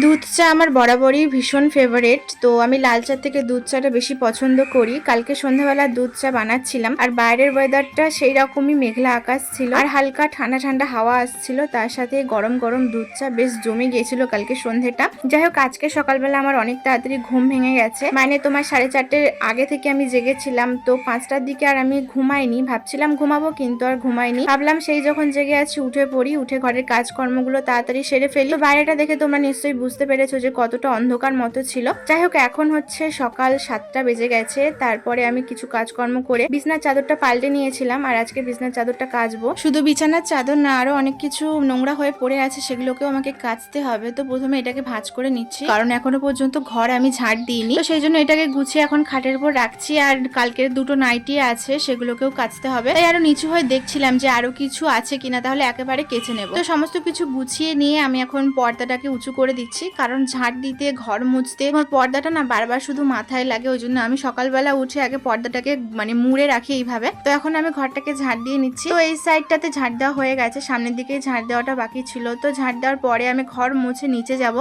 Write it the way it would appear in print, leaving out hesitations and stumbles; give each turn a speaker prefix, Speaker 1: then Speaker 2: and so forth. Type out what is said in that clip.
Speaker 1: দুধ চা আমার বরাবরই ভীষণ ফেভারিট। তো আমি লাল চা থেকে দুধ চাটা বেশি পছন্দ করি। কালকে সন্ধ্যাবেলা দুধ চা বানাচ্ছিলাম, আর বাইরের ওয়েদারটা সেই রকমই মেঘলা আকাশ ছিল, আর হালকা ঠান্ডা ঠান্ডা হাওয়া আসছিল, তার সাথে গরম গরম দুধ চা বেশ জমে গিয়েছিল কালকে সন্ধ্যেটা। যাই হোক, আজকে সকালবেলা আমার অনেক তাড়াতাড়ি ঘুম ভেঙে গেছে। মানে তোমার 4:30 আগে থেকে আমি জেগেছিলাম, তো 5টার দিকে আর আমি ঘুমাইনি। ভাবছিলাম ঘুমাবো, কিন্তু আর ঘুমাইনি। ভাবলাম সেই যখন জেগে আছি উঠে পড়ি, উঠে ঘরের কাজকর্মগুলো তাড়াতাড়ি সেরে ফেলি। তো বাইরেটা দেখে তোমরা নিশ্চয়ই বুঝতে পেরেছো যে কতটা অন্ধকার মতো ছিল। যাই হোক, এখন হচ্ছে সকাল 7টা বেজে গেছে। তারপরে আমি কিছু কাজকর্ম করে বিছনার চাদরটা পাল্টে নিয়েছিলাম, আর আজকে বিছনার চাদরটা কাচবো। শুধু বিছানার চাদর না, আরো অনেক কিছু নোংরা হয়ে পড়ে আছে, সেগুলোকেও আমাকে কাচতে হবে। তো প্রথমে এটাকে ভাঁজ করে নিচ্ছি, কারণ এখনো পর্যন্ত ঘর আমি ঝাড় দিইনি। তো সেই জন্য এটাকে গুছিয়ে এখন খাটের উপর রাখছি। আর কালকের দুটো নাইটি আছে, সেগুলোকেও কাচতে হবে। তাই আরো নিচু হয়ে দেখছিলাম যে আরো কিছু আছে কিনা, তাহলে একেবারে কেচে নেব। তো সমস্ত কিছু গুছিয়ে নিয়ে আমি এখন পর্দাটাকে উঁচু করে দিচ্ছি, কারণ ঝাড় দিতে, ঘর মুছতে আমার পর্দাটা না বারবার শুধু মাথায় লাগে। ওই জন্য আমি সকালবেলা উঠে আগে পর্দাটাকে মুড়ে রাখি এইভাবে। তো এখন আমি ঘরটাকে ঝাড় দিয়ে নিচ্ছি। তো এই সাইডটাতে ঝাড় দেওয়া হয়ে গেছে, সামনের দিকে ঝাড় দেওয়াটা বাকি ছিল। তো ঝাড় দেওয়ার পরে আমি ঘর মুছে নিচে যাব।